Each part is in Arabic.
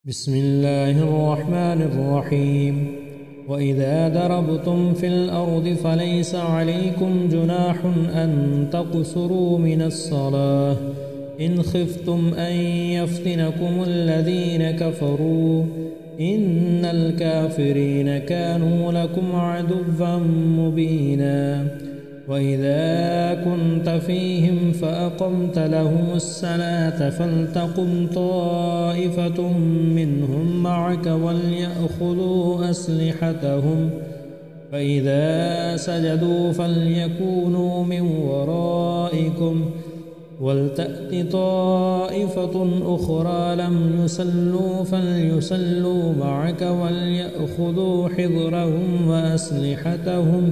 بسم الله الرحمن الرحيم. وإذا ضربتم في الأرض فليس عليكم جناح أن تقصروا من الصلاة إن خفتم أن يفتنكم الذين كفروا إن الكافرين كانوا لكم عدوا مبينا. وإذا كنت فيهم فأقمت لهم الصلاة فلتقم طائفة منهم معك وليأخذوا أسلحتهم فإذا سجدوا فليكونوا من ورائكم ولتأت طائفة أخرى لم يصلوا فليصلوا معك وليأخذوا حذرهم وأسلحتهم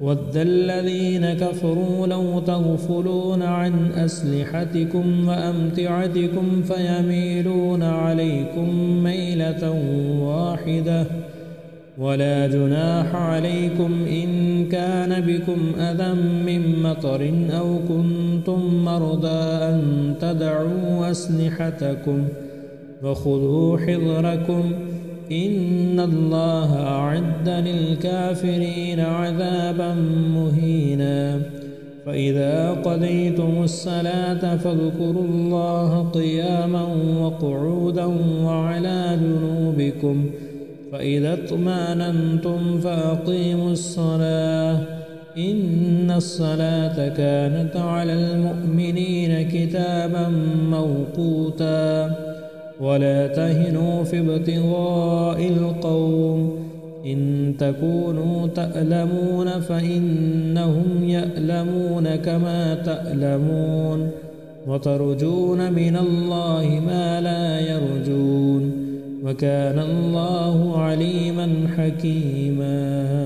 ود الذين كفروا لو تغفلون عن أسلحتكم وأمتعتكم فيميلون عليكم ميلة واحدة ولا جناح عليكم إن كان بكم أذى من مطر أو كنتم مرضى أن تدعوا أسلحتكم وخذوا حذركم إن الله أعد للكافرين عذابا مهينا. فإذا قضيتم الصلاة فاذكروا الله قياما وقعودا وعلى جنوبكم فإذا اطمأننتم فأقيموا الصلاة إن الصلاة كانت على المؤمنين كتابا موقوتا. ولا تهنوا في ابتغاء القوم إن تكونوا تألمون فإنهم يألمون كما تألمون وترجون من الله ما لا يرجون وكان الله عليما حكيما.